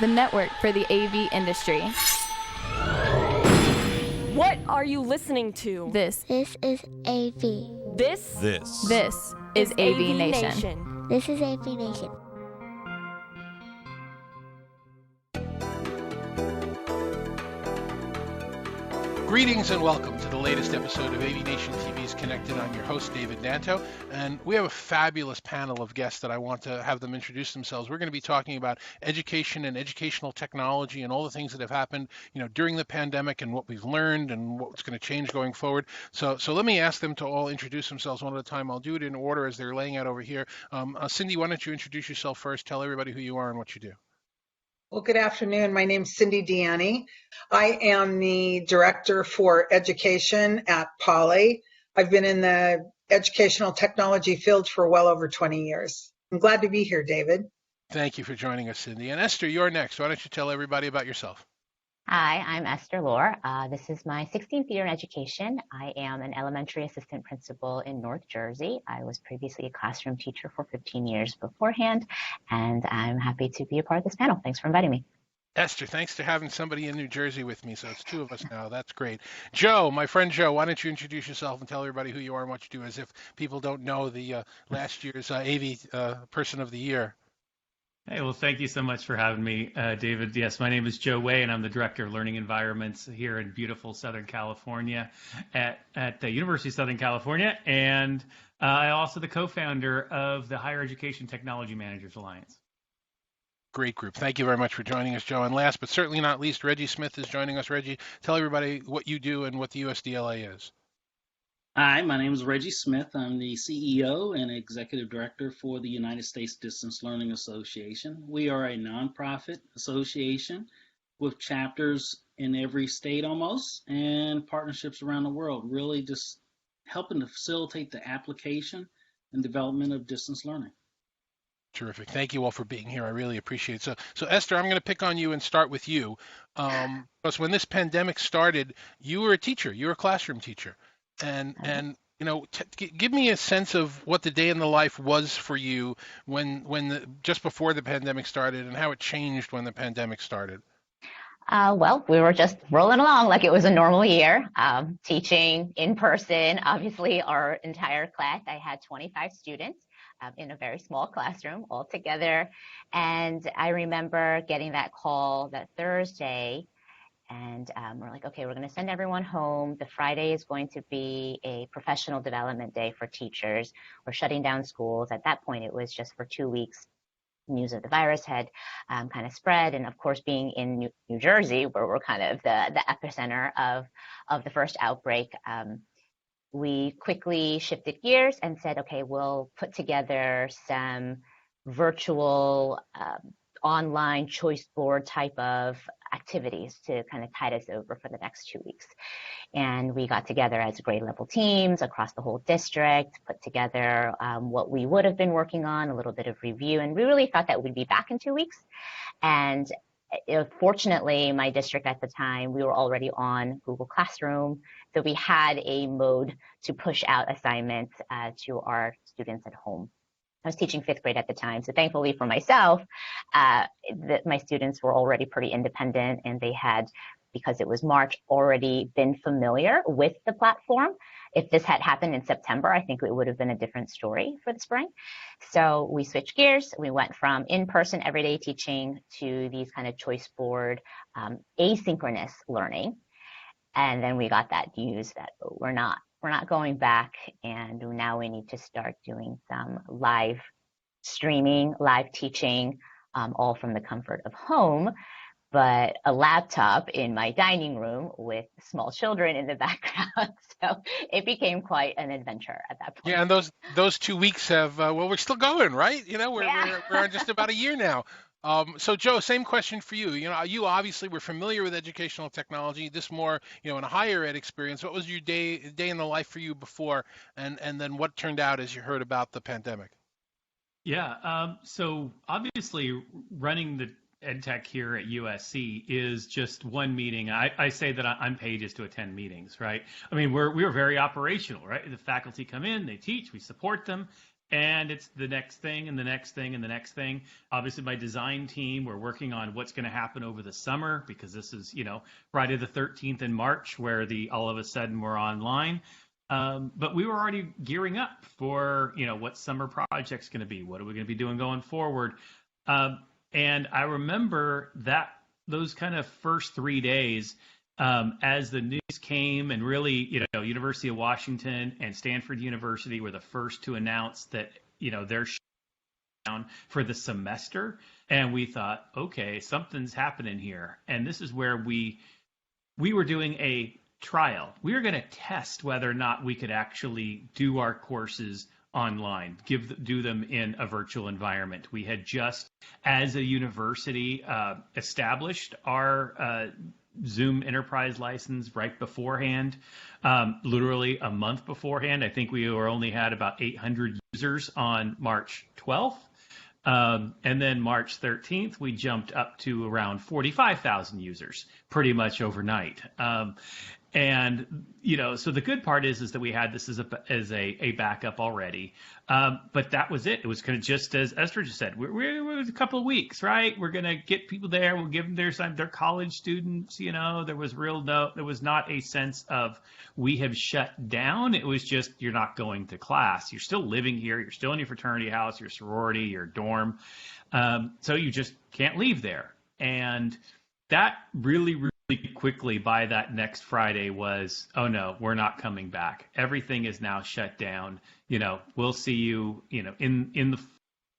the network for the AV industry. What are you listening to? This This is AV. This is AVNation. This is AVNation. Greetings and welcome to the latest episode of AVNation TV's Connected. I'm your host, David Danto, and we have a fabulous panel of guests that I want to have them introduce themselves. We're going to be talking about education and educational technology and all the things that have happened, during the pandemic and what we've learned and what's going to change going forward. So let me ask them to all introduce themselves one at a time. I'll do it in order as they're laying out over here. Cindy, why don't you introduce yourself first? Tell everybody who you are and what you do. Well, good afternoon. My name's Cindy Deani. I am the Director for Education at Poly. I've been in the educational technology field for well over 20 years. I'm glad to be here, David. Thank you for joining us, Cindy. And Esther, you're next. Why don't you tell everybody about yourself? Hi, I'm Esther Lohr. This is my 16th year in education. I am an elementary assistant principal in North Jersey. I was previously a classroom teacher for 15 years beforehand, and I'm happy to be a part of this panel. Thanks for inviting me. Esther, thanks for having somebody in New Jersey with me. So it's two of us now. That's great. Joe, my friend Joe, why don't you introduce yourself and tell everybody who you are and what you do, as if people don't know the last year's AV Person of the Year. Hey, well, thank you so much for having me, David. Yes, my name is Joe Way, and I'm the Director of Learning Environments here in beautiful Southern California at the University of Southern California, and I'm also the co-founder of the Higher Education Technology Managers Alliance. Great group. Thank you very much for joining us, Joe. And last but certainly not least, Reggie Smith is joining us. Reggie, tell everybody what you do and what the USDLA is. Hi, my name is Reggie Smith. I'm the CEO and Executive Director for the United States Distance Learning Association. We are a nonprofit association with chapters in every state almost and partnerships around the world, really just helping to facilitate the application and development of distance learning. Terrific. Thank you all for being here. I really appreciate it. So Esther, I'm going to pick on you and start with you. Because when this pandemic started, you were a teacher. You were a classroom teacher. And give me a sense of what the day in the life was for you just before the pandemic started, and how it changed when the pandemic started. Well, we were just rolling along like it was a normal year, teaching in person. Obviously, our entire class, I had 25 students in a very small classroom all together. And I remember getting that call that Thursday. And we're like, okay, we're going to send everyone home. The Friday is going to be a professional development day for teachers. We're shutting down schools. At that point, it was just for 2 weeks. News of the virus had kind of spread. And of course, being in New Jersey, where we're kind of the epicenter of the first outbreak, we quickly shifted gears and said, okay, we'll put together some virtual online choice board type of activities to kind of tide us over for the next 2 weeks. And we got together as grade level teams across the whole district, put together what we would have been working on, a little bit of review, and we really thought that we'd be back in 2 weeks. And fortunately, my district at the time, we were already on Google Classroom, so we had a mode to push out assignments to our students at home. I was teaching 5th grade at the time, so thankfully for myself, my students were already pretty independent, and they had, because it was March, already been familiar with the platform. If this had happened in September, I think it would have been a different story for the spring. So we switched gears. We went from in-person everyday teaching to these kind of choice board asynchronous learning. And then we got that news that we're not going back, and now we need to start doing some live streaming, live teaching, all from the comfort of home, but a laptop in my dining room with small children in the background. So it became quite an adventure at that point. Yeah, and those 2 weeks have, we're still going, right? We're on just about a year now. So Joe, same question for you. You obviously were familiar with educational technology, this more, in a higher ed experience. What was your day in the life for you before, and then what turned out as you heard about the pandemic? Yeah, so obviously running the EdTech here at USC is just one meeting. I say that I'm paid just to attend meetings, right? I mean, we were very operational, right? The faculty come in, they teach, we support them, and it's the next thing and the next thing and the next thing. Obviously, my design team, we're working on what's going to happen over the summer, because this is, Friday the 13th in March, where all of a sudden we're online. But we were already gearing up for, what summer project's going to be. What are we going to be doing going forward? And I remember those kind of first 3 days, as the news came, and really, University of Washington and Stanford University were the first to announce that, they're shut down for the semester. And we thought, okay, something's happening here. And this is where we were doing a trial. We were going to test whether or not we could actually do our courses online, do them in a virtual environment. We had just, as a university, established our Zoom enterprise license right beforehand, literally a month beforehand. I think we only had about 800 users on March 12th. And then March 13th, we jumped up to around 45,000 users pretty much overnight. And, so the good part is that we had this as a backup already. But that was it. It was kind of just as Esther just said, we're a couple of weeks, right? We're going to get people there. We'll give them their college students, there was not a sense of we have shut down. It was just, you're not going to class. You're still living here. You're still in your fraternity house, your sorority, your dorm. So you just can't leave there. And that really quickly by that next Friday was, oh no, we're not coming back. Everything is now shut down. We'll see you, in the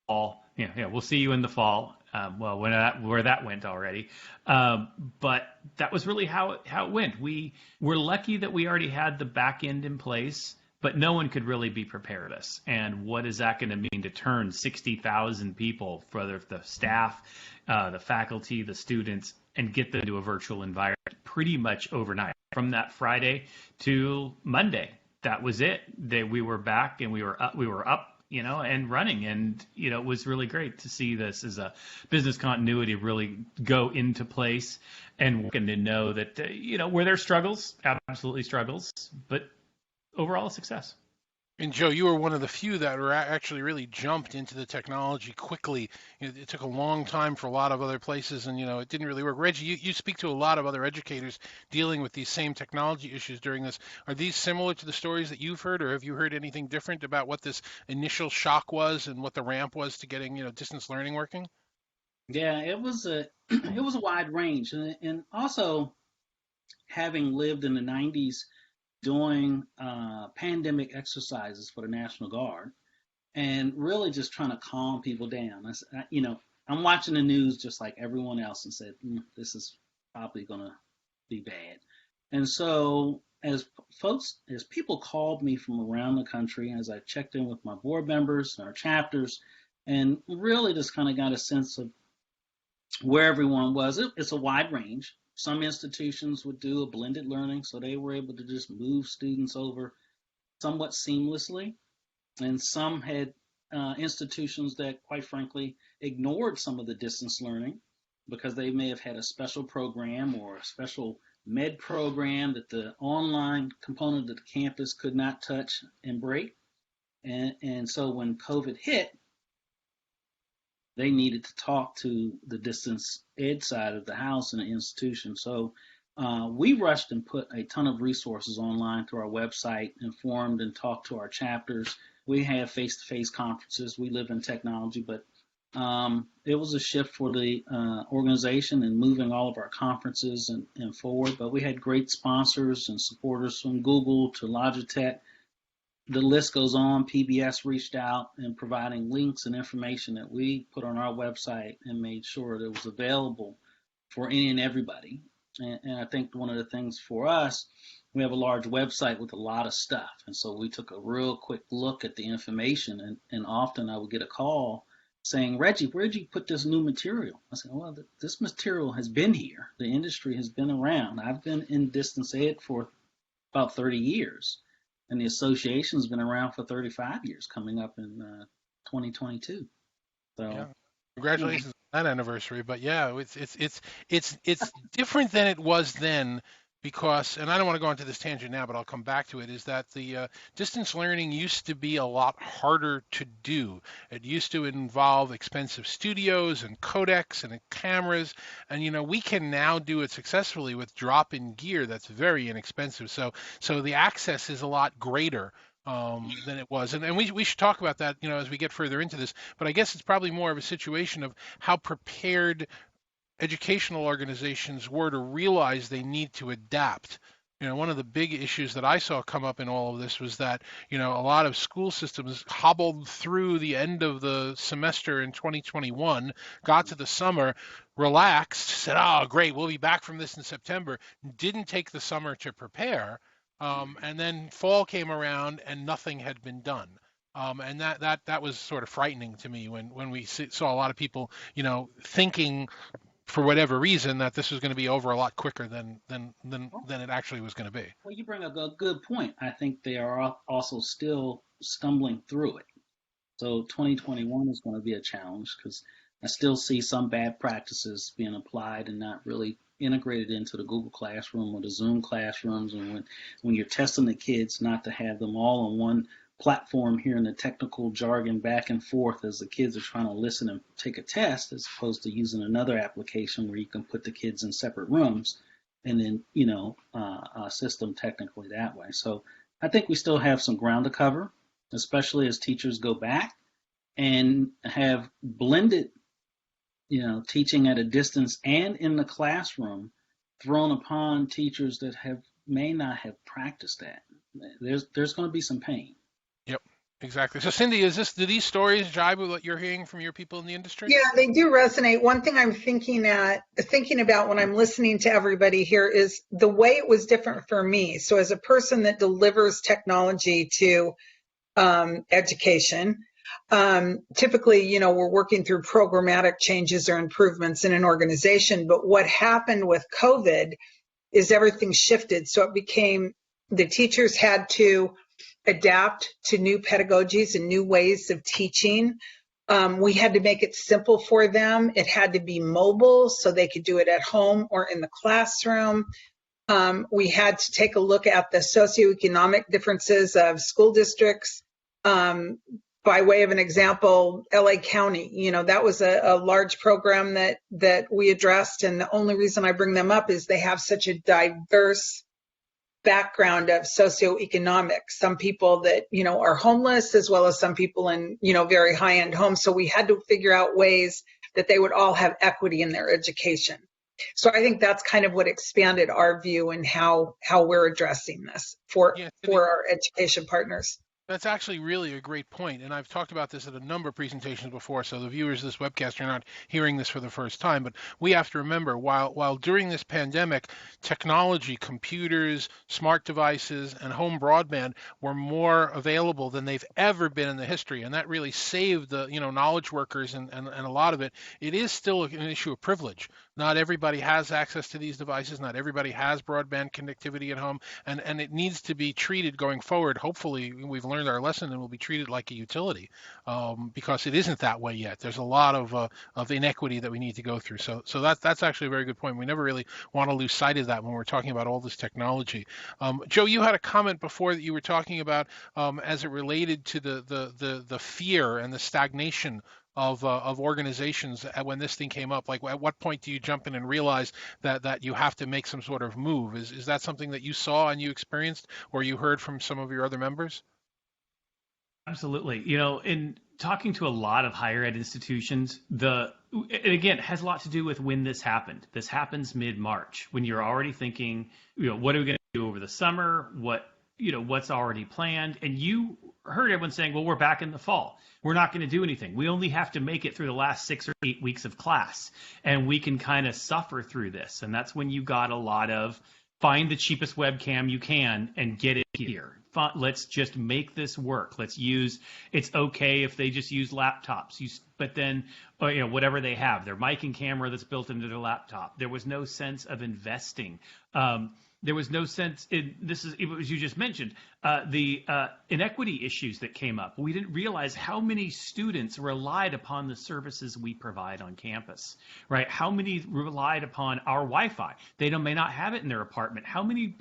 fall. We'll see you in the fall. Well, where that went already. But that was really how it went. We were lucky that we already had the back end in place, but no one could really be prepared us. And what is that going to mean to turn 60,000 people, whether the staff, the faculty, the students, and get them to a virtual environment pretty much overnight? From that Friday to Monday, that was it. We were back and we were up, and running. And, it was really great to see this as a business continuity really go into place, and to know that, were there struggles, absolutely struggles, but overall a success. And Joe, you were one of the few that were actually really jumped into the technology quickly. It took a long time for a lot of other places, and it didn't really work. Reggie, you speak to a lot of other educators dealing with these same technology issues during this. Are these similar to the stories that you've heard, or have you heard anything different about what this initial shock was and what the ramp was to getting distance learning working? Yeah, it was a wide range, and also having lived in the 90s doing pandemic exercises for the National Guard, and really just trying to calm people down. I'm watching the news just like everyone else and said, this is probably going to be bad. And so as people called me from around the country, as I checked in with my board members and our chapters, and really just kind of got a sense of where everyone was. It's a wide range. Some institutions would do a blended learning, so they were able to just move students over somewhat seamlessly. And some had institutions that, quite frankly, ignored some of the distance learning because they may have had a special program or a special med program that the online component of the campus could not touch and break. And so when COVID hit, they needed to talk to the distance ed side of the house in the institution. So we rushed and put a ton of resources online through our website, informed and talked to our chapters. We have face-to-face conferences. We live in technology, but it was a shift for the organization and moving all of our conferences and forward. But we had great sponsors and supporters from Google to Logitech. The list goes on. PBS reached out and providing links and information that we put on our website and made sure that it was available for any and everybody. And I think one of the things for us, we have a large website with a lot of stuff. And so we took a real quick look at the information, and often I would get a call saying, Reggie, where'd you put this new material? I said, well, this material has been here. The industry has been around. I've been in distance ed for about 30 years. And the association's been around for 35 years, coming up in 2022. So, yeah. Congratulations on that anniversary. But yeah, it's different than it was then, because, and I don't want to go into this tangent now, but I'll come back to it, is that the distance learning used to be a lot harder to do. It used to involve expensive studios and codecs and cameras, and we can now do it successfully with drop-in gear that's very inexpensive. So the access is a lot greater than it was. And we should talk about that, as we get further into this. But I guess it's probably more of a situation of how prepared educational organizations were to realize they need to adapt. One of the big issues that I saw come up in all of this was that, a lot of school systems hobbled through the end of the semester in 2021, got to the summer, relaxed, said, oh, great, we'll be back from this in September, didn't take the summer to prepare, and then fall came around and nothing had been done. And that was sort of frightening to me when we saw a lot of people, thinking for whatever reason that this was going to be over a lot quicker than it actually was going to be. Well, you bring up a good point. I think they are also still stumbling through it. So 2021 is going to be a challenge because I still see some bad practices being applied and not really integrated into the Google Classroom or the Zoom classrooms. And when you're testing the kids, not to have them all on one platform, hearing the technical jargon back and forth as the kids are trying to listen and take a test, as opposed to using another application where you can put the kids in separate rooms and then assist them technically that way. So I think we still have some ground to cover, especially as teachers go back and have blended teaching at a distance and in the classroom thrown upon teachers that may not have practiced that. There's going to be some pain. Yep, exactly. So Cindy, do these stories jibe with what you're hearing from your people in the industry? Yeah, they do resonate. One thing I'm thinking about when I'm listening to everybody here is the way it was different for me. So as a person that delivers technology to education, typically, we're working through programmatic changes or improvements in an organization. But what happened with COVID is everything shifted. So it became the teachers had to adapt to new pedagogies and new ways of teaching. We had to make it simple for them. It had to be mobile so they could do it at home or in the classroom. We had to take a look at the socioeconomic differences of school districts. By way of an example, LA County, that was a large program that we addressed. And the only reason I bring them up is they have such a diverse background of socioeconomic. Some people that, are homeless, as well as some people in, very high-end homes. So we had to figure out ways that they would all have equity in their education. So I think that's kind of what expanded our view and how we're addressing this for our education partners. That's actually really a great point, and I've talked about this at a number of presentations before, so the viewers of this webcast are not hearing this for the first time, but we have to remember, while during this pandemic, technology, computers, smart devices, and home broadband were more available than they've ever been in the history, and that really saved the knowledge workers and a lot of it. It is still an issue of privilege. Not everybody has access to these devices. Not everybody has broadband connectivity at home, and it needs to be treated going forward. Hopefully, we've learned our lesson and will be treated like a utility, because it isn't that way yet. There's a lot of inequity that we need to go through. So that's actually a very good point. We never really want to lose sight of that when we're talking about all this technology. Joe, you had a comment before that you were talking about as it related to the fear and the stagnation of organizations when this thing came up. Like, at what point do you jump in and realize that you have to make some sort of move? Is that something that you saw and you experienced, or you heard from some of your other members? Absolutely. In talking to a lot of higher ed institutions, it again has a lot to do with when this happened. This happens mid-March, when you're already thinking, what are we going to do over the summer? What's already planned? And you heard everyone saying, well, we're back in the fall. We're not going to do anything. We only have to make it through the last 6 or 8 weeks of class, and we can kind of suffer through this. And that's when you got a lot of find the cheapest webcam you can and get it here. Let's just make this work. It's okay if they just use laptops, but then, whatever they have, their mic and camera that's built into their laptop. There was no sense of investing. There was no sense in this is as you just mentioned, the inequity issues that came up. We didn't realize how many students relied upon the services we provide on campus, right? How many relied upon our Wi-Fi? They may not have it in their apartment. How many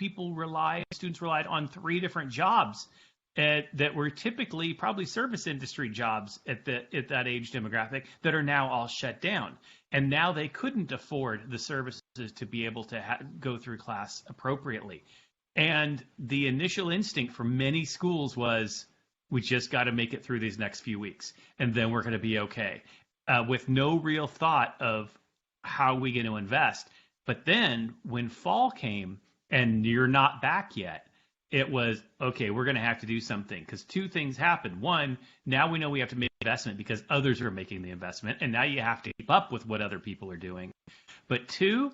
students relied on 3 different jobs that were typically probably service industry jobs at that age demographic that are now all shut down. And now they couldn't afford the services to be able to go through class appropriately. And the initial instinct for many schools was, we just got to make it through these next few weeks, and then we're going to be okay, with no real thought of how are we going to invest. But then when fall came and you're not back yet, it was, okay, we're going to have to do something, because 2 things happened. One, now we know we have to make investment because others are making the investment, and now you have to keep up with what other people are doing. But 2,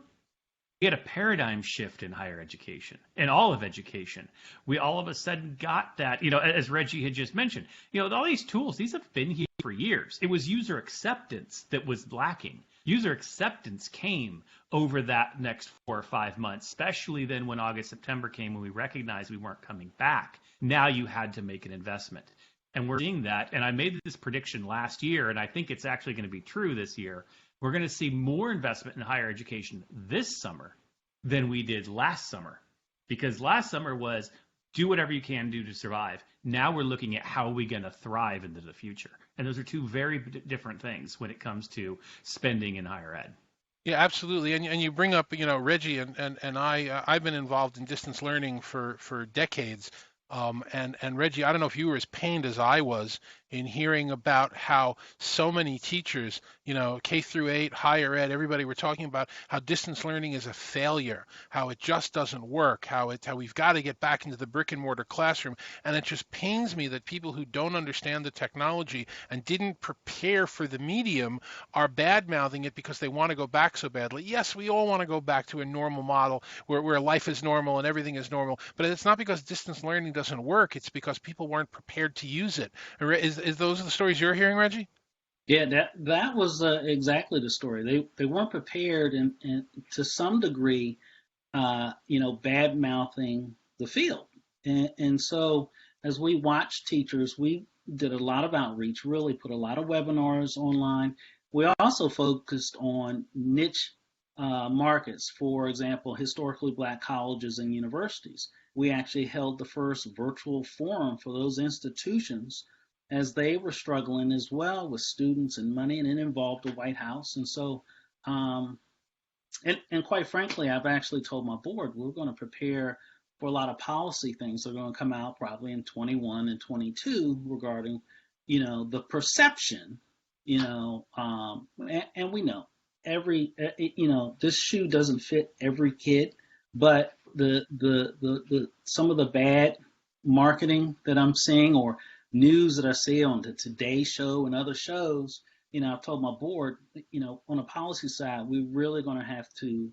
we had a paradigm shift in higher education, in all of education. We all of a sudden got that, as Reggie had just mentioned, all these tools, these have been here for years. It was user acceptance that was lacking. User acceptance came over that next 4 or 5 months, especially then when August, September came, when we recognized we weren't coming back. Now you had to make an investment. And we're seeing that. And I made this prediction last year, and I think it's actually going to be true this year. We're going to see more investment in higher education this summer than we did last summer. Because last summer was do whatever you can do to survive. Now we're looking at how are we going to thrive into the future. And those are 2 very different things when it comes to spending in higher ed. Yeah, absolutely. And you bring up, Reggie and I've been involved in distance learning for decades. And Reggie, I don't know if you were as pained as I was in hearing about how so many teachers, K through 8, higher ed, everybody were talking about how distance learning is a failure, how it just doesn't work, how we've got to get back into the brick and mortar classroom. And it just pains me that people who don't understand the technology and didn't prepare for the medium are bad-mouthing it because they want to go back so badly. Yes, we all want to go back to a normal model where life is normal and everything is normal, but it's not because distance learning doesn't work, it's because people weren't prepared to use it. Is those the stories you're hearing, Reggie? Yeah, that was exactly the story. They weren't prepared, and to some degree, bad mouthing the field. And so as we watched teachers, we did a lot of outreach, really put a lot of webinars online. We also focused on niche markets, for example, historically Black colleges and universities. We actually held the first virtual forum for those institutions as they were struggling as well with students and money, and it involved the White House. And so, and quite frankly, I've actually told my board we're going to prepare for a lot of policy things that are going to come out probably in 21 and 22 regarding, the perception, and we know this shoe doesn't fit every kid, but the some of the bad marketing that I'm seeing or news that I see on the Today Show and other shows, I've told my board, on a policy side, we're really going to have to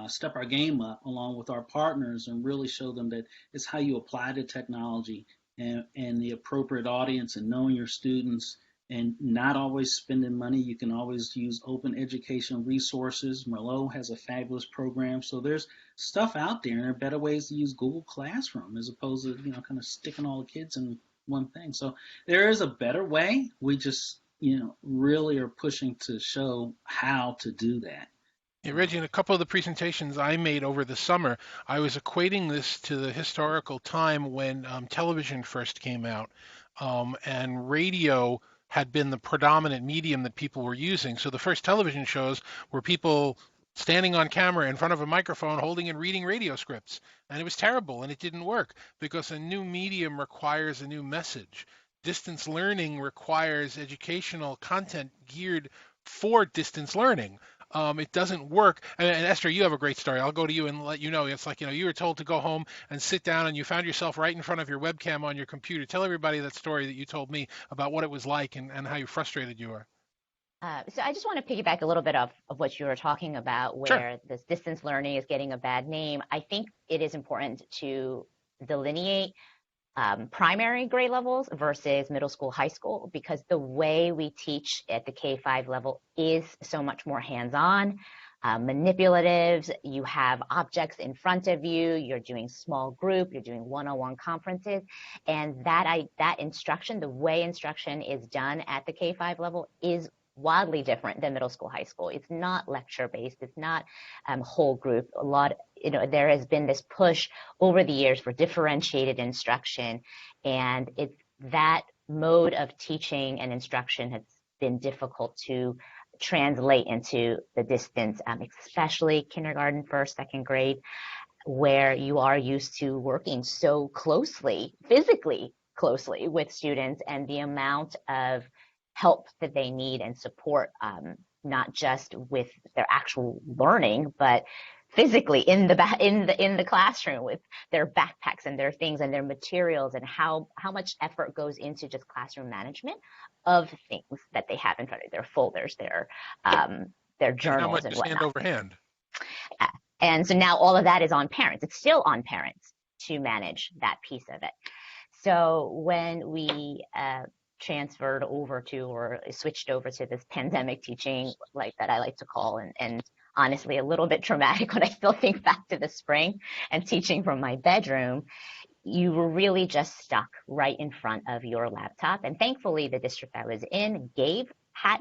step our game up along with our partners and really show them that it's how you apply the technology and the appropriate audience and knowing your students and not always spending money. You can always use open education resources. Merlot has a fabulous program. So there's stuff out there, and there are better ways to use Google Classroom as opposed to, kind of sticking all the kids in one thing. So there is a better way. We just, really are pushing to show how to do that. Yeah, Reggie, in a couple of the presentations I made over the summer, I was equating this to the historical time when television first came out, and radio had been the predominant medium that people were using. So the first television shows were people standing on camera in front of a microphone holding and reading radio scripts. And it was terrible, and it didn't work because a new medium requires a new message. Distance learning requires educational content geared for distance learning. It doesn't work. And Esther, you have a great story. I'll go to you and let you know. It's like, you were told to go home and sit down and you found yourself right in front of your webcam on your computer. Tell everybody that story that you told me about what it was like and how you frustrated you were. So I just want to piggyback a little bit of what you were talking about, where Sure. this distance learning is getting a bad name. I think it is important to delineate primary grade levels versus middle school, high school, because the way we teach at the K-5 level is so much more hands-on. manipulatives. You have objects in front of you. You're doing small group. You're doing one-on-one conferences. And that instruction, the way instruction is done at the K-5 level is wildly different than middle school, high school. It's not lecture-based. It's not whole group. There has been this push over the years for differentiated instruction, and it's that mode of teaching and instruction has been difficult to translate into the distance, especially kindergarten, first, second grade, where you are used to working so closely, physically closely with students, and the amount of help that they need and support, not just with their actual learning, but physically in the classroom with their backpacks and their things and their materials, and how much effort goes into just classroom management of things that they have in front of their folders, their journals, how much and is whatnot. hand over hand. And so now all of that is on parents. It's still on parents to manage that piece of it. So when we transferred over to, or switched over to, this pandemic teaching, like that I like to call, and honestly a little bit traumatic when I still think back to the spring and teaching from my bedroom, you were really just stuck right in front of your laptop. And thankfully the district I was in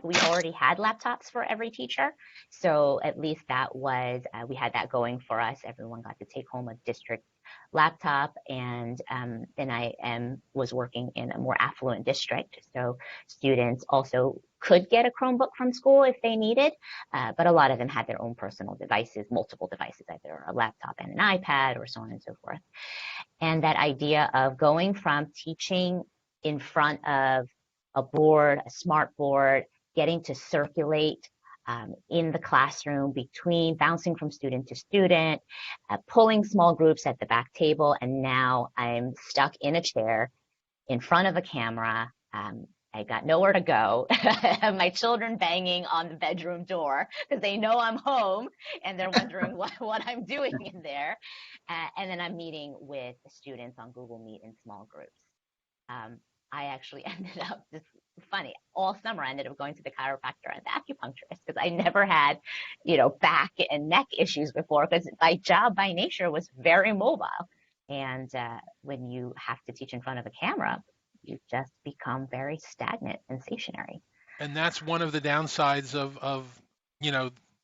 we already had laptops for every teacher. So at least that was, we had that going for us. Everyone got to take home a district laptop. And then I was working in a more affluent district. So students also could get a Chromebook from school if they needed, but a lot of them had their own personal devices, multiple devices, either a laptop and an iPad or so on and so forth. And that idea of going from teaching in front of a board, a smart board, getting to circulate in the classroom, bouncing from student to student, pulling small groups at the back table, and now I'm stuck in a chair in front of a camera. I got nowhere to go. I have my children banging on the bedroom door because they know I'm home and they're wondering what I'm doing in there. And then I'm meeting with students on Google Meet in small groups. I actually ended up, this funny, all summer I ended up going to the chiropractor and the acupuncturist because I never had, back and neck issues before, because my job by nature was very mobile. And when you have to teach in front of a camera, you just become very stagnant and stationary. And that's one of the downsides of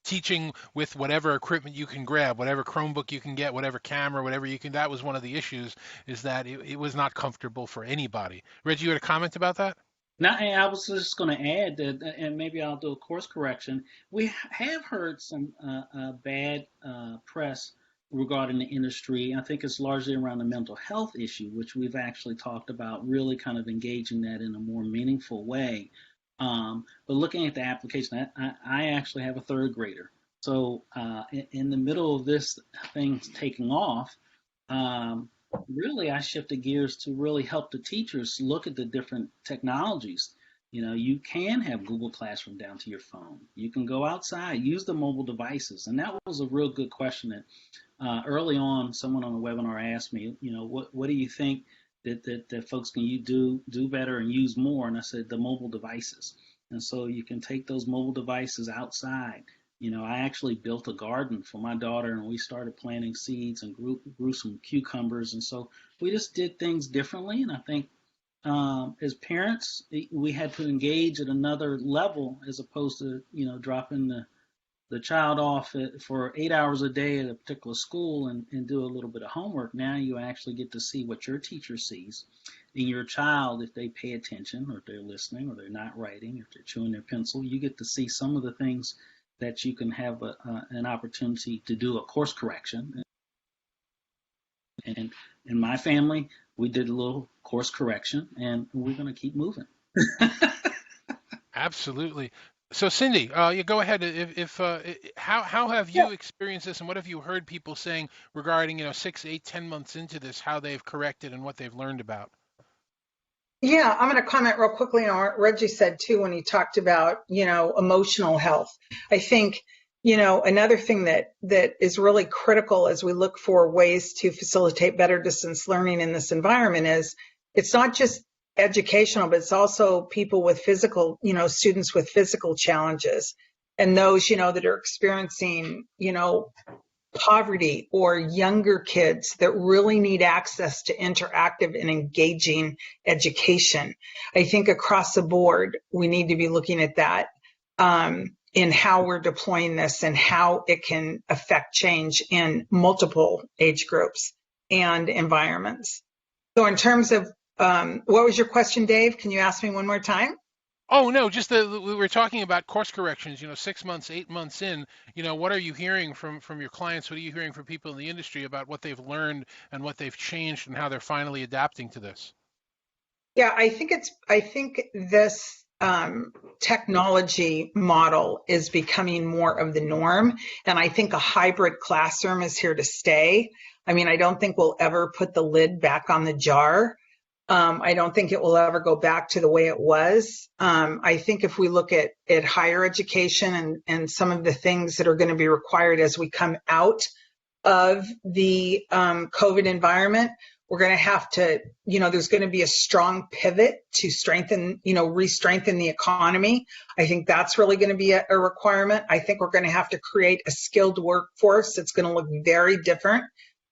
teaching with whatever equipment you can grab, whatever Chromebook you can get, whatever camera, whatever you can. That was one of the issues, is that it was not comfortable for anybody. Reggie, you had a comment about that? No, I was just going to add that, and maybe I'll do a course correction. We have heard some bad press regarding the industry. I think it's largely around the mental health issue, which we've actually talked about, really kind of engaging that in a more meaningful way. But looking at the application, I actually have a third grader. So in the middle of this thing taking off, really I shifted gears to really help the teachers look at the different technologies. You can have Google Classroom down to your phone. You can go outside, use the mobile devices. And that was a real good question that early on, someone on the webinar asked me, what do you think that folks can do better and use more? And I said, the mobile devices. And so you can take those mobile devices outside. I actually built a garden for my daughter, and we started planting seeds and grew some cucumbers. And so we just did things differently. And I think as parents, we had to engage at another level, as opposed to, dropping the child off for 8 hours a day at a particular school and do a little bit of homework. Now you actually get to see what your teacher sees in your child. If they pay attention, or if they're listening, or they're not writing, if they're chewing their pencil, you get to see some of the things that you can have an opportunity to do a course correction. And in my family, we did a little course correction, and we're going to keep moving. Absolutely. So Cindy, you go ahead. How have you experienced this, and what have you heard people saying regarding 6, 8, 10 months into this, how they've corrected and what they've learned about? Yeah, I'm going to comment real quickly on what Reggie said too when he talked about, emotional health. I think, another thing that is really critical as we look for ways to facilitate better distance learning in this environment is it's not just educational, but it's also people with physical, students with physical challenges. and those, that are experiencing, poverty, or younger kids that really need access to interactive and engaging education. I think across the board, we need to be looking at that in how we're deploying this and how it can affect change in multiple age groups and environments. So in terms of, what was your question, Dave? Can you ask me one more time? Oh, no, just we were talking about course corrections, 6 months, 8 months in, what are you hearing from your clients? What are you hearing from people in the industry about what they've learned and what they've changed and how they're finally adapting to this? Yeah, I think this technology model is becoming more of the norm. And I think a hybrid classroom is here to stay. I mean, I don't think we'll ever put the lid back on the jar. I don't think it will ever go back to the way it was. I think if we look at higher education and some of the things that are going to be required as we come out of the COVID environment, we're going to have to, there's going to be a strong pivot to strengthen, re-strengthen the economy. I think that's really going to be a requirement. I think we're going to have to create a skilled workforce that's going to look very different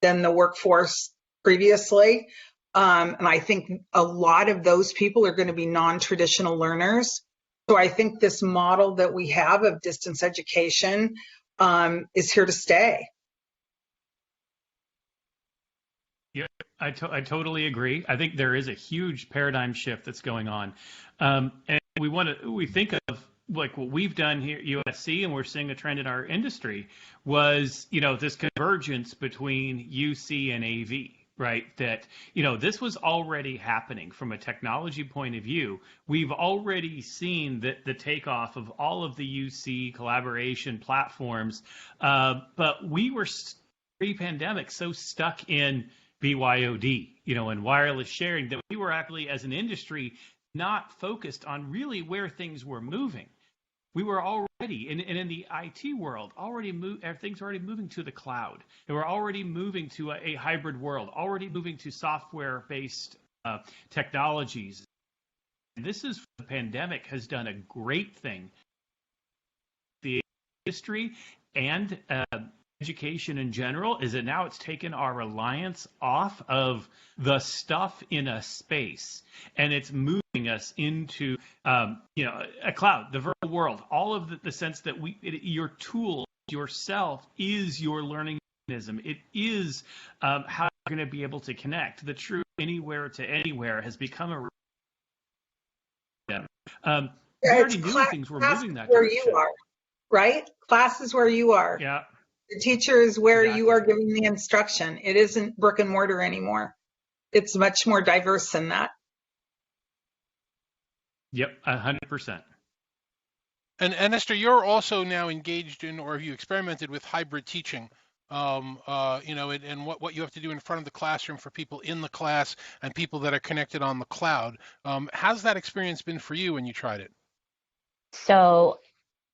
than the workforce previously. And I think a lot of those people are going to be non-traditional learners. So I think this model that we have of distance education is here to stay. Yeah, I totally agree. I think there is a huge paradigm shift that's going on. And we think of like what we've done here at USC, and we're seeing a trend in our industry was, this convergence between UC and AV. Right, that, this was already happening from a technology point of view. We've already seen the takeoff of all of the UC collaboration platforms, but we were pre-pandemic so stuck in BYOD, and wireless sharing that we were actually, as an industry, not focused on really where things were moving. We were already, and in the IT world, things were already moving to the cloud. And we're already moving to a hybrid world, already moving to software-based technologies. And the pandemic has done a great thing. The industry and education in general is that now it's taken our reliance off of the stuff in a space, and it's moving us into a cloud, the virtual world, all of the sense that your tool yourself is your learning mechanism. It is how you're going to be able to connect. The true anywhere to anywhere has become a we already knew things were moving that where direction. You are, right? Class is where you are. Yeah. The teacher is where Exactly. You are giving the instruction. It isn't brick and mortar anymore. It's much more diverse than that. Yep, 100%. And Esther, you're also now engaged in, or have you experimented with hybrid teaching? And what you have to do in front of the classroom for people in the class and people that are connected on the cloud. How's that experience been for you when you tried it? So,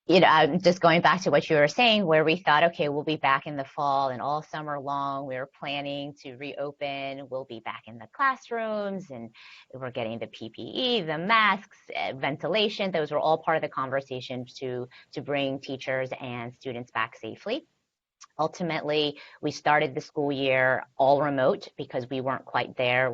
just going back to what you were saying, where we thought, okay, we'll be back in the fall and all summer long, we were planning to reopen. We'll be back in the classrooms and we're getting the PPE, the masks, ventilation. Those were all part of the conversation to bring teachers and students back safely. Ultimately, we started the school year all remote because we weren't quite there.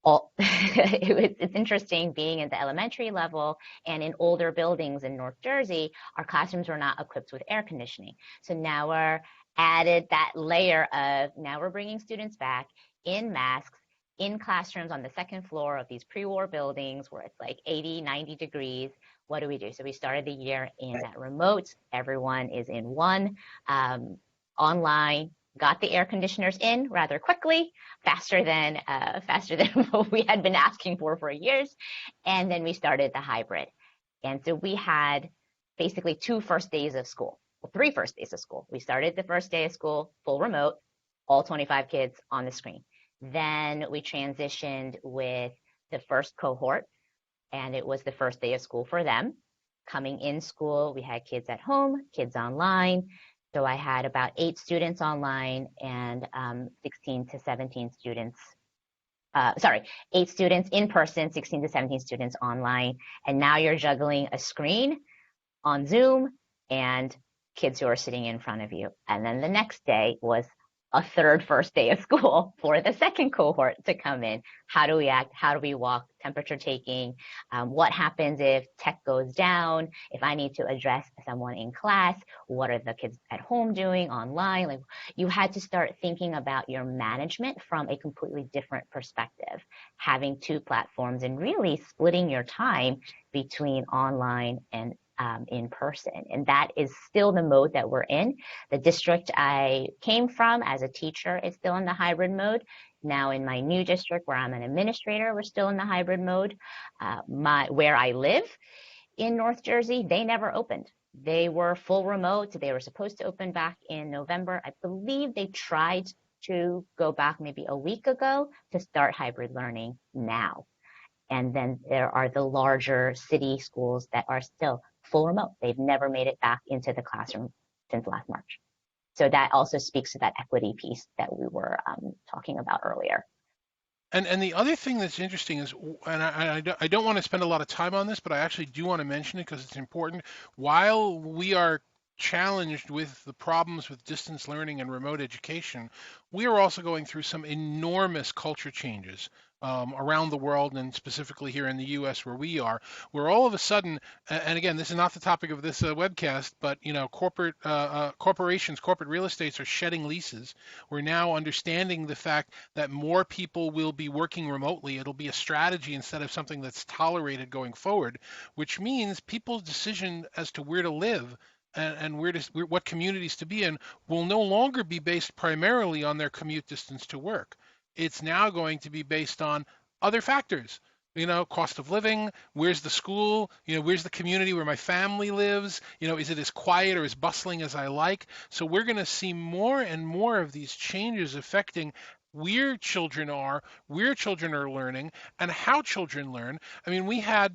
It's interesting being at the elementary level and in older buildings in North Jersey, our classrooms were not equipped with air conditioning. So now we're added that layer of, now we're bringing students back in masks, in classrooms on the second floor of these pre-war buildings where it's like 80, 90 degrees. What do we do? So we started the year in that remote. Everyone is in one, online. Got the air conditioners in rather quickly, faster than what we had been asking for years. And then we started the hybrid. And so we had basically 2 first days of school, well, 3 first days of school. We started the first day of school, full remote, all 25 kids on the screen. Then we transitioned with the first cohort, and it was the first day of school for them. Coming in school, we had kids at home, kids online. So I had about 8 students online and 16 to 17 students, 8 students in person, 16 to 17 students online. And now you're juggling a screen on Zoom and kids who are sitting in front of you. And then the next day was a third first day of school for the second cohort to come in. How do we act? How do we walk? Temperature taking? What happens if tech goes down? If I need to address someone in class, what are the kids at home doing online? Like, you had to start thinking about your management from a completely different perspective, having two platforms and really splitting your time between online and in person. And that is still the mode that we're in. The district I came from as a teacher is still in the hybrid mode. Now in my new district where I'm an administrator, we're still in the hybrid mode. Where I live in North Jersey, they never opened. They were full remote. They were supposed to open back in November. I believe they tried to go back maybe a week ago to start hybrid learning now. And then there are the larger city schools that are still full remote. They've never made it back into the classroom since last March. So that also speaks to that equity piece that we were talking about earlier. And the other thing that's interesting is, and I don't want to spend a lot of time on this, but I actually do want to mention it because it's important. While we are challenged with the problems with distance learning and remote education, we are also going through some enormous culture changes around the world, and specifically here in the U.S. where we are, where all of a sudden, and again, this is not the topic of this webcast, but corporations, corporate real estates are shedding leases. We're now understanding the fact that more people will be working remotely. It'll be a strategy instead of something that's tolerated going forward, which means people's decision as to where to live and what communities to be in will no longer be based primarily on their commute distance to work. It's now going to be based on other factors, cost of living, where's the school, where's the community where my family lives, is it as quiet or as bustling as I like? So we're going to see more and more of these changes affecting where children are learning, and how children learn. I mean, we had,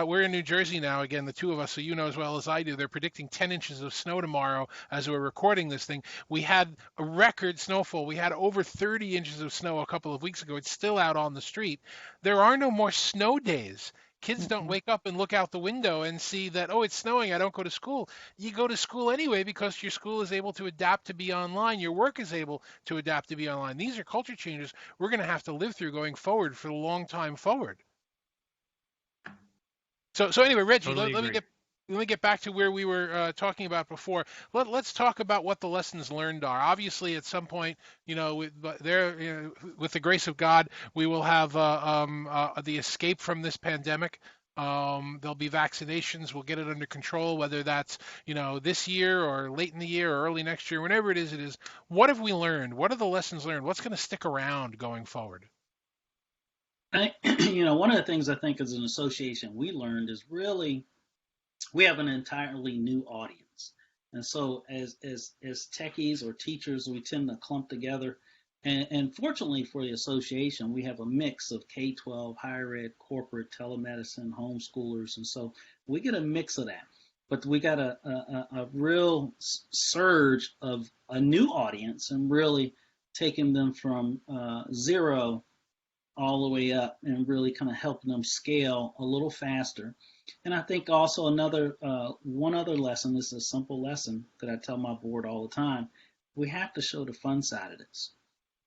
we're in New Jersey now, again, the two of us, so you know as well as I do, they're predicting 10 inches of snow tomorrow as we're recording this thing. We had a record snowfall. We had over 30 inches of snow a couple of weeks ago. It's still out on the street. There are no more snow days. Kids don't wake up and look out the window and see that, oh, it's snowing, I don't go to school. You go to school anyway because your school is able to adapt to be online. Your work is able to adapt to be online. These are culture changes we're going to have to live through going forward for a long time forward. So anyway, Reggie, Totally let me get back to where we were talking about before. Let's talk about what the lessons learned are. Obviously, at some point, with the grace of God, we will have the escape from this pandemic. There'll be vaccinations. We'll get it under control, whether that's this year or late in the year or early next year, whenever it is. What have we learned? What are the lessons learned? What's going to stick around going forward? One of the things I think as an association we learned is really we have an entirely new audience. And so as techies or teachers, we tend to clump together. And fortunately for the association, we have a mix of K-12, higher ed, corporate, telemedicine, homeschoolers. And so we get a mix of that. But we got a real surge of a new audience and really taking them from zero all the way up and really kind of helping them scale a little faster. And I think also one other lesson, this is a simple lesson that I tell my board all the time. We have to show the fun side of this.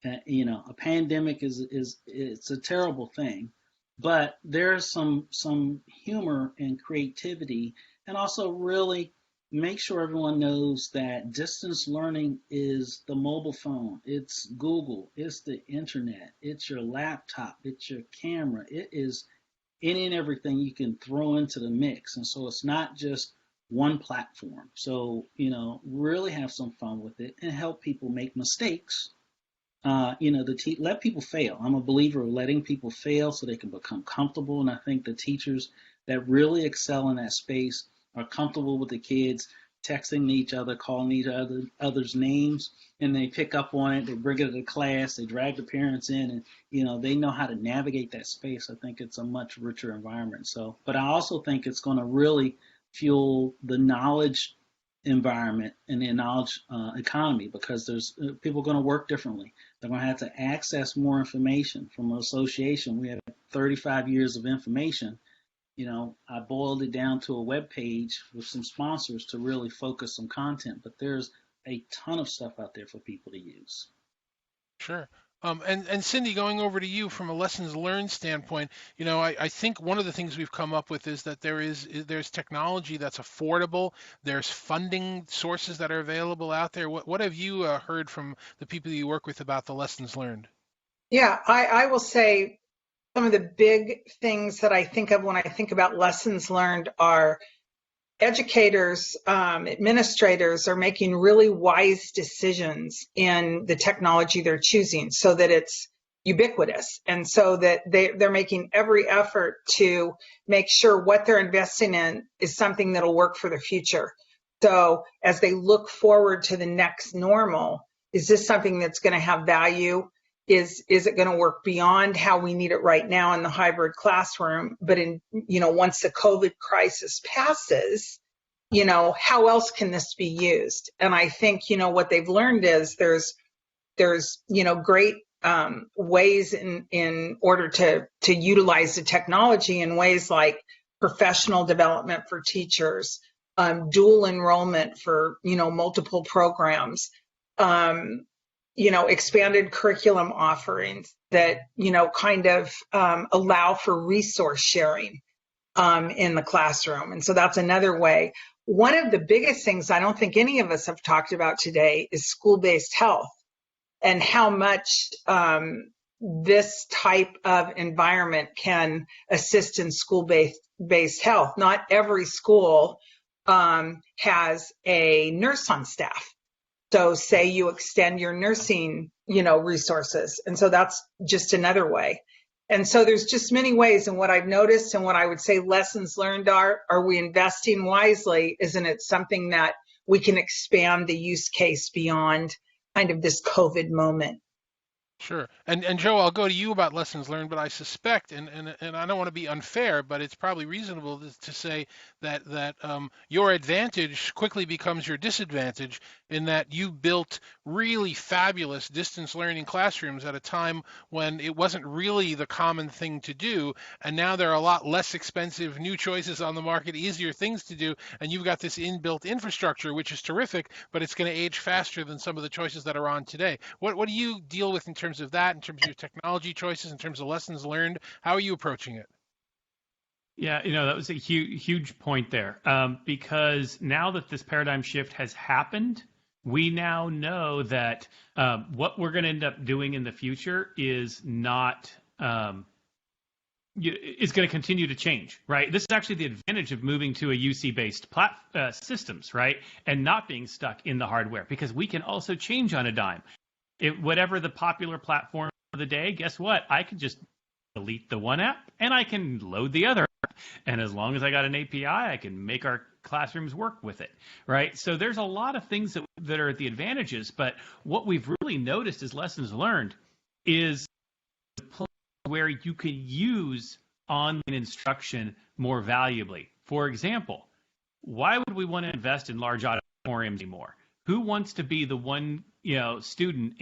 A pandemic it's a terrible thing, but there's some humor and creativity, and also really make sure everyone knows that distance learning is the mobile phone, it's Google, it's the internet, it's your laptop, it's your camera, it is any and everything you can throw into the mix. And so it's not just one platform. So, really have some fun with it and help people make mistakes. Let people fail. I'm a believer of letting people fail so they can become comfortable. And I think the teachers that really excel in that space are comfortable with the kids texting each other, calling each other's names, and they pick up on it. They bring it to the class. They drag the parents in, and they know how to navigate that space. I think it's a much richer environment. So, but I also think it's going to really fuel the knowledge environment and the knowledge economy, because there's people going to work differently. They're going to have to access more information from an association. We have 35 years of information. I boiled it down to a web page with some sponsors to really focus some content, but there's a ton of stuff out there for people to use. Sure. And Cindy, going over to you from a lessons learned standpoint, I think one of the things we've come up with is that there's technology that's affordable. There's funding sources that are available out there. What have you heard from the people you work with about the lessons learned? Yeah, I will say some of the big things that I think of when I think about lessons learned are educators, administrators are making really wise decisions in the technology they're choosing so that it's ubiquitous, and so that they're making every effort to make sure what they're investing in is something that'll work for the future. So as they look forward to the next normal, is this something that's going to have value? Is it going to work beyond how we need it right now in the hybrid classroom? But once the COVID crisis passes, how else can this be used? And I think, what they've learned is there's great ways in order to utilize the technology in ways like professional development for teachers, dual enrollment for, multiple programs, expanded curriculum offerings that, kind of allow for resource sharing in the classroom. And so that's another way. One of the biggest things I don't think any of us have talked about today is school-based health and how much this type of environment can assist in school-based health. Not every school has a nurse on staff. So say you extend your nursing, resources. And so that's just another way. And so there's just many ways. And what I've noticed and what I would say lessons learned are we investing wisely? Isn't it something that we can expand the use case beyond kind of this COVID moment? Sure. And Joe, I'll go to you about lessons learned, but I suspect, and I don't want to be unfair, but it's probably reasonable to say that your advantage quickly becomes your disadvantage in that you built really fabulous distance learning classrooms at a time when it wasn't really the common thing to do, and now there are a lot less expensive new choices on the market, easier things to do, and you've got this inbuilt infrastructure, which is terrific, but it's going to age faster than some of the choices that are on today. What do you deal with in terms of that, in terms of your technology choices, in terms of lessons learned? How are you approaching it? Yeah, that was a huge point there, because now that this paradigm shift has happened, we now know that what we're going to end up doing in the future is not is going to continue to change, right? This is actually the advantage of moving to a UC-based systems, right, and not being stuck in the hardware, because we can also change on a dime. Whatever the popular platform of the day, guess what? I can just delete the one app and I can load the other app. And as long as I got an API, I can make our classrooms work with it, right? So there's a lot of things that are the advantages, but what we've really noticed as lessons learned is the place where you can use online instruction more valuably. For example, why would we want to invest in large auditoriums anymore? Who wants to be the one student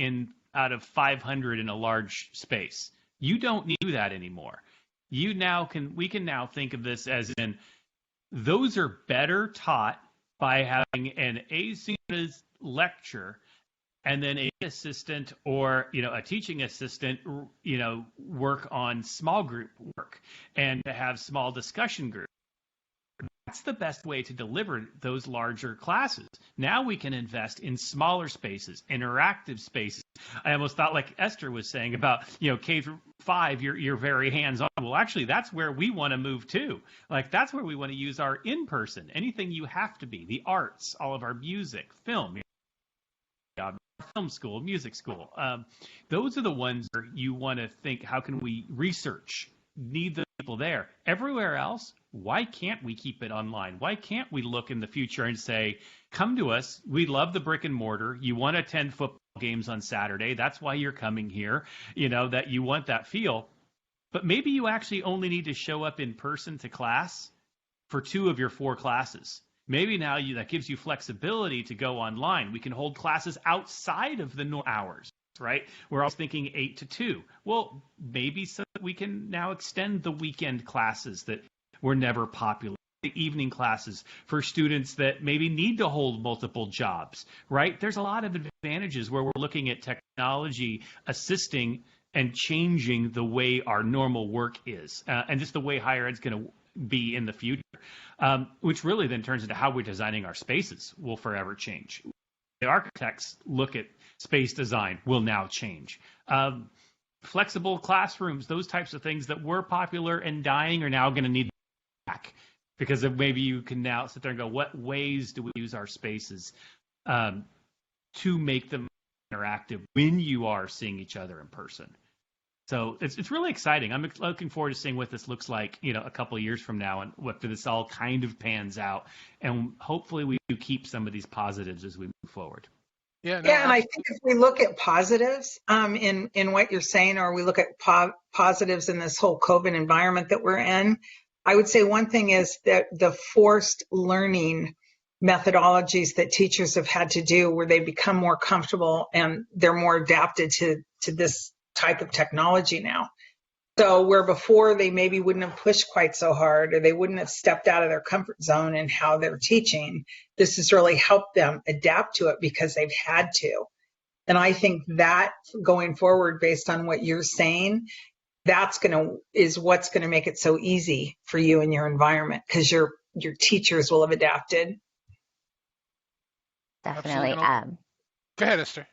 out of 500 in a large space? You don't need to do that anymore. We can now think of this as in those are better taught by having an asynchronous lecture and then an assistant or a teaching assistant work on small group work and to have small discussion groups. That's the best way to deliver those larger classes. Now we can invest in smaller spaces, interactive spaces. I almost thought, like Esther was saying about, K through 5, you're very hands-on. Well, actually, that's where we want to move to. Like, that's where we want to use our in-person, anything you have to be, the arts, all of our music, film, film school, music school. Those are the ones where you want to think, how can we research, need the people there? Everywhere else, why can't we keep it online? Why can't we look in the future and say, come to us. We love the brick and mortar. You want to attend football games on Saturday. That's why you're coming here, that you want that feel. But maybe you actually only need to show up in person to class for 2 of your 4 classes. Maybe now that gives you flexibility to go online. We can hold classes outside of the normal hours, right? We're all thinking 8 to 2. Well, maybe so that we can now extend the weekend classes that were never popular. The evening classes for students that maybe need to hold multiple jobs, right? There's a lot of advantages where we're looking at technology assisting and changing the way our normal work is, and just the way higher ed's going to be in the future, which really then turns into how we're designing our spaces will forever change. The architects look at space design will now change. Flexible classrooms, those types of things that were popular and dying are now going to need back, because of maybe you can now sit there and go, what ways do we use our spaces to make them interactive when you are seeing each other in person? So it's really exciting. I'm looking forward to seeing what this looks like, a couple of years from now, and what this all kind of pans out. And hopefully we do keep some of these positives as we move forward. Yeah, and I think if we look at positives in what you're saying, or we look at positives in this whole COVID environment that we're in, I would say one thing is that the forced learning methodologies that teachers have had to do, where they become more comfortable and they're more adapted to this type of technology now. So where before they maybe wouldn't have pushed quite so hard, or they wouldn't have stepped out of their comfort zone in how they're teaching, this has really helped them adapt to it because they've had to. And I think that going forward, based on what you're saying, is what's going to make it so easy for you in your environment, because your teachers will have adapted. Definitely. Go ahead, Esther.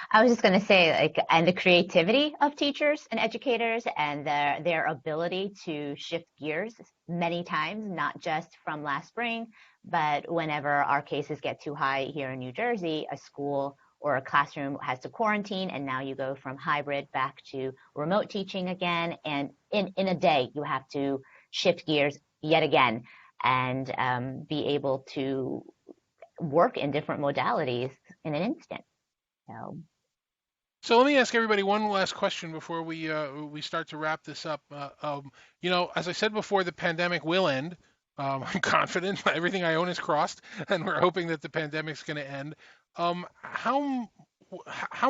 I was just going to say, and the creativity of teachers and educators, and their ability to shift gears many times, not just from last spring, but whenever our cases get too high here in New Jersey, a school or a classroom has to quarantine, and now you go from hybrid back to remote teaching again. And in a day, you have to shift gears yet again and be able to work in different modalities in an instant. So let me ask everybody one last question before we start to wrap this up. As I said before, the pandemic will end. I'm confident. Everything I own is crossed, and we're hoping that the pandemic's going to end. How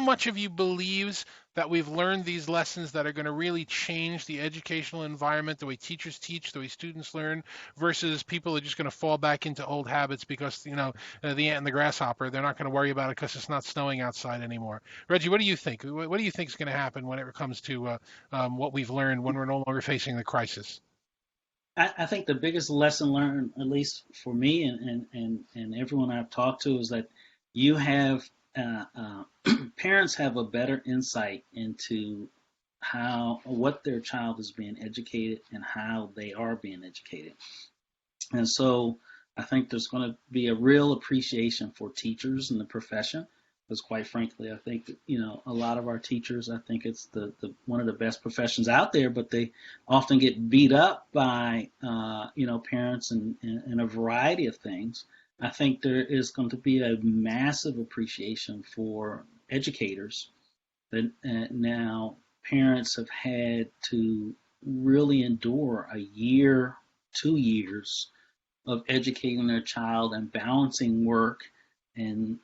much of you believes that we've learned these lessons that are going to really change the educational environment, the way teachers teach, the way students learn, versus people are just going to fall back into old habits because, the ant and the grasshopper, they're not going to worry about it because it's not snowing outside anymore? Reggie, what do you think? What do you think is going to happen when it comes to what we've learned when we're no longer facing the crisis? I think the biggest lesson learned, at least for me and everyone I've talked to, is that you have parents have a better insight into what their child is being educated and how they are being educated. And so I think there's going to be a real appreciation for teachers in the profession, because quite frankly, I think a lot of our teachers, I think it's the one of the best professions out there, but they often get beat up by parents and a variety of things. I think there is going to be a massive appreciation for educators that now parents have had to really endure a year, 2 years of educating their child and balancing work. And,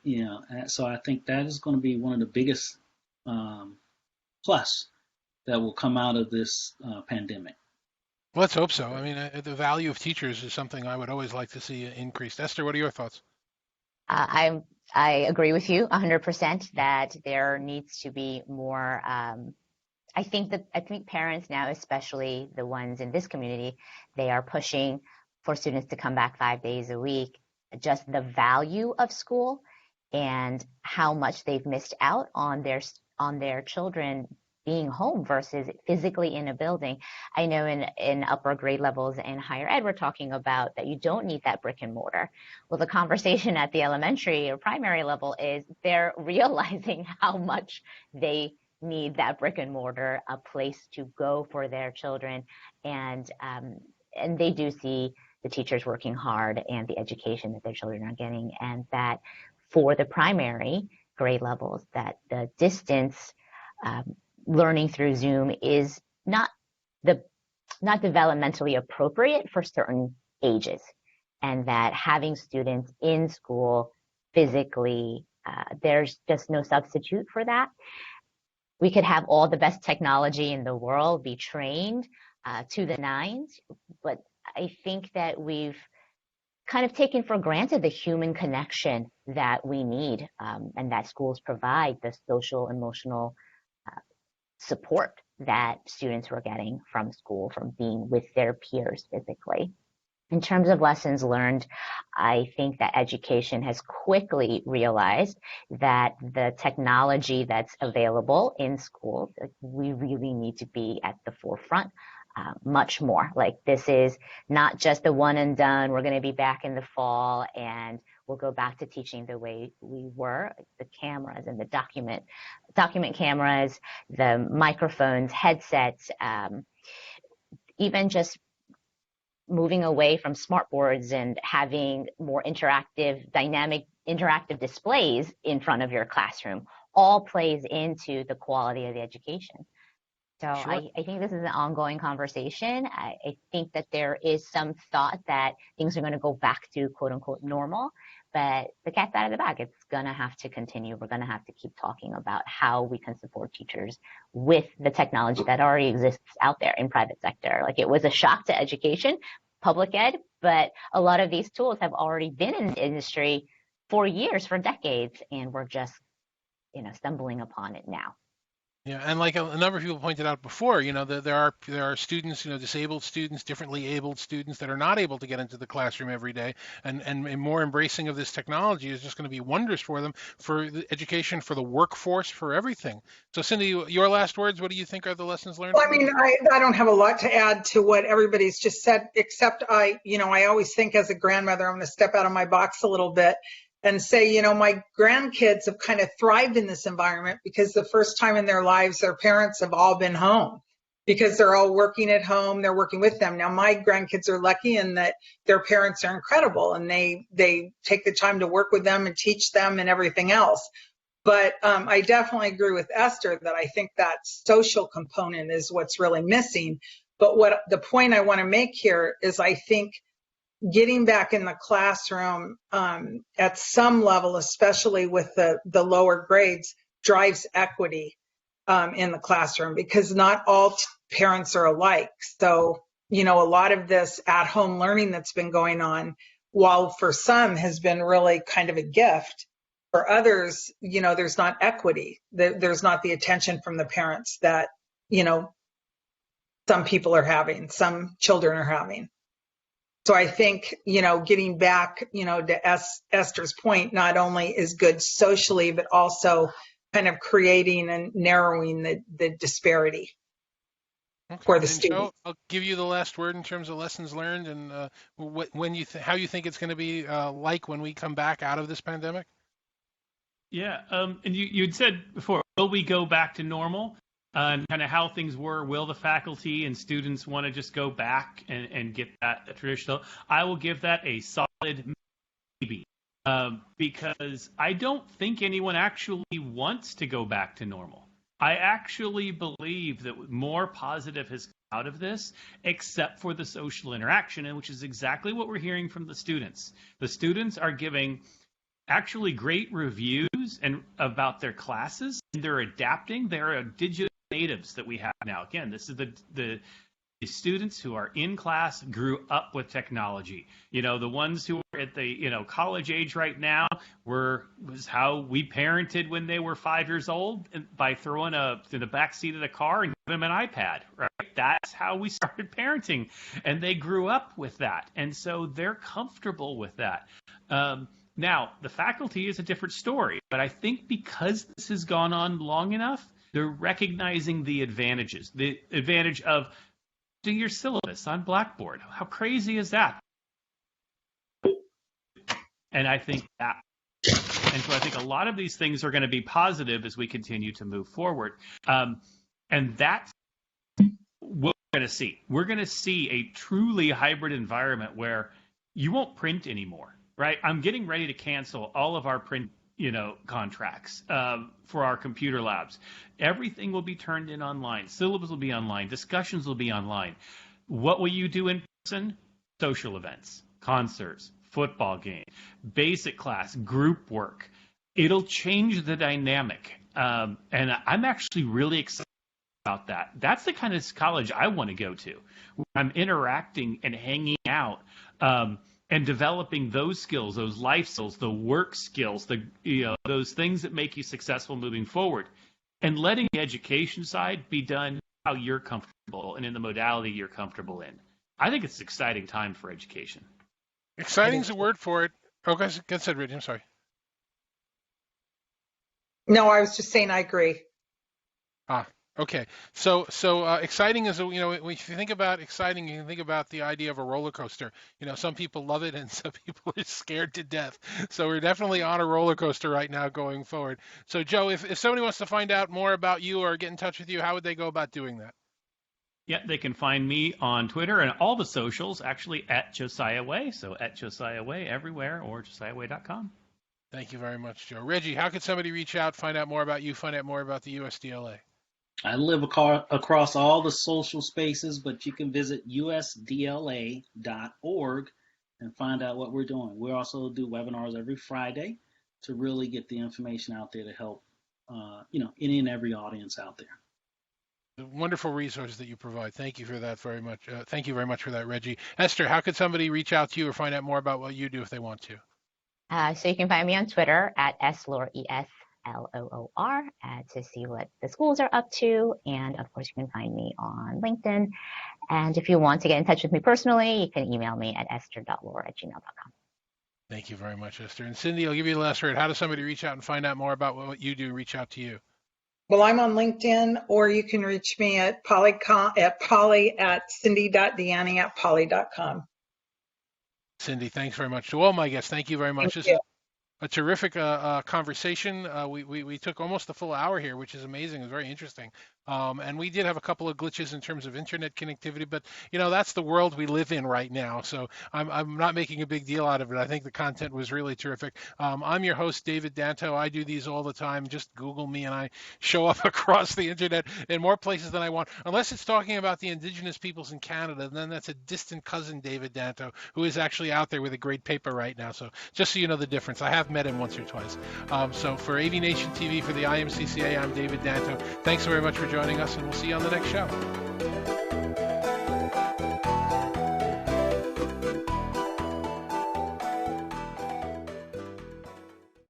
so I think that is going to be one of the biggest plus that will come out of this pandemic. Let's hope so. I mean, the value of teachers is something I would always like to see increased. Esther, what are your thoughts? I agree with you 100% that there needs to be more. I think parents now, especially the ones in this community, they are pushing for students to come back 5 days a week. Just the value of school and how much they've missed out on their children being home versus physically in a building. I know in upper grade levels and higher ed, we're talking about that you don't need that brick and mortar. Well, the conversation at the elementary or primary level is they're realizing how much they need that brick and mortar, a place to go for their children. And they do see the teachers working hard and the education that their children are getting. And that for the primary grade levels, that the distance learning through Zoom is not developmentally appropriate for certain ages, and that having students in school physically, there's just no substitute for that. We could have all the best technology in the world, be trained to the nines, but I think that we've kind of taken for granted the human connection that we need, and that schools provide, the social, emotional support that students were getting from school, from being with their peers physically. In terms of lessons learned, I think that education has quickly realized that the technology that's available in schools, we really need to be at the forefront much more. Like, this is not just a one and done. We're going to be back in the fall and we'll go back to teaching the way we were. The cameras and the document cameras, the microphones, headsets, even just moving away from smart boards and having more dynamic interactive displays in front of your classroom all plays into the quality of the education. So Sure. I think this is an ongoing conversation. I think that there is some thought that things are going to go back to quote unquote normal, but the cat's out of the bag. It's going to have to continue. We're going to have to keep talking about how we can support teachers with the technology that already exists out there in private sector. Like, it was a shock to education, public ed, but a lot of these tools have already been in the industry for years, for decades, and we're just, stumbling upon it now. Yeah, and like a number of people pointed out before, there are students, disabled students, differently abled students that are not able to get into the classroom every day, and more embracing of this technology is just going to be wondrous for them, for the education, for the workforce, for everything. So, Cindy, your last words. What do you think are the lessons learned? Well, I mean, I don't have a lot to add to what everybody's just said, except I always think as a grandmother, I'm going to step out of my box a little bit and say, my grandkids have kind of thrived in this environment because the first time in their lives, their parents have all been home because they're all working at home. They're working with them. Now, my grandkids are lucky in that their parents are incredible and they take the time to work with them and teach them and everything else. But I definitely agree with Esther that I think that social component is what's really missing. But what the point I want to make here is, I think getting back in the classroom at some level, especially with the lower grades, drives equity in the classroom, because not all parents are alike. So, a lot of this at-home learning that's been going on, while for some has been really kind of a gift, for others, there's not equity. There's not the attention from the parents that, some people are having, some children are having. So I think, getting back, to Esther's point, not only is good socially, but also kind of creating and narrowing the disparity for the students. So I'll give you the last word in terms of lessons learned and how you think it's going to be like when we come back out of this pandemic. Yeah, and you'd said before, will we go back to normal? And kind of how things were. Will the faculty and students want to just go back and get that traditional? I will give that a solid maybe, because I don't think anyone actually wants to go back to normal. I actually believe that more positive has come out of this, except for the social interaction, and which is exactly what we're hearing from the students. The students are giving actually great reviews and about their classes, and they're adapting. They're digital natives that we have now. Again, this is the students who are in class grew up with technology. The ones who are at the college age right now was how we parented when they were 5 years old, by throwing in the back seat of the car and giving them an iPad. Right? That's how we started parenting, and they grew up with that, and so they're comfortable with that. Now, the faculty is a different story, but I think because this has gone on long enough, they're recognizing the advantages. The advantage of doing your syllabus on Blackboard. How crazy is that? And I think that, and so I think a lot of these things are going to be positive as we continue to move forward. And that's what we're going to see. We're going to see a truly hybrid environment where you won't print anymore, right? I'm getting ready to cancel all of our print contracts for our computer labs. Everything will be turned in online. Syllabus will be online. Discussions will be online. What will you do in person? Social events, concerts, football games, basic class, group work. It'll change the dynamic. And I'm actually really excited about that. That's the kind of college I want to go to. I'm interacting and hanging out and developing those skills, those life skills, the work skills, those things that make you successful moving forward, and letting the education side be done how you're comfortable and in the modality you're comfortable in. I think it's an exciting time for education. Exciting is a word for it. Oh, go ahead, Reggie. I'm sorry. No, I was just saying I agree. Okay. So exciting is, when you think about exciting, you can think about the idea of a roller coaster. Some people love it and some people are scared to death. So we're definitely on a roller coaster right now going forward. So Joe, if somebody wants to find out more about you or get in touch with you, how would they go about doing that? Yeah, they can find me on Twitter and all the socials, actually at Josiah Way. So at Josiah Way everywhere, or josiahway.com. Thank you very much, Joe. Reggie, how could somebody reach out, find out more about you, find out more about the USDLA? I live across all the social spaces, but you can visit usdla.org and find out what we're doing. We also do webinars every Friday to really get the information out there to help, any and every audience out there. The wonderful resource that you provide. Thank you for that very much. Thank you very much for that, Reggie. Esther, how could somebody reach out to you or find out more about what you do if they want to? So you can find me on Twitter at SLOR, ESLOOR, to see what the schools are up to. And of course, you can find me on LinkedIn. And if you want to get in touch with me personally, you can email me at esther.lohr@gmail.com. Thank you very much, Esther. And Cindy, I'll give you the last word. How does somebody reach out and find out more about what you do, reach out to you? Well, I'm on LinkedIn, or you can reach me at poly@cindy.deanny@poly.com. Cindy, thanks very much. To all my guests, thank you very much. Thank you. A terrific conversation. We took almost a full hour here, which is amazing. It was very interesting. And we did have a couple of glitches in terms of internet connectivity, but that's the world we live in right now. So I'm not making a big deal out of it. I think the content was really terrific. I'm your host, David Danto. I do these all the time. Just Google me and I show up across the internet in more places than I want. Unless it's talking about the indigenous peoples in Canada, then that's a distant cousin, David Danto, who is actually out there with a great paper right now. So just so you know the difference, I have met him once or twice. So for AVNation TV, for the IMCCA, I'm David Danto. Thanks very much for joining us, and we'll see you on the next show.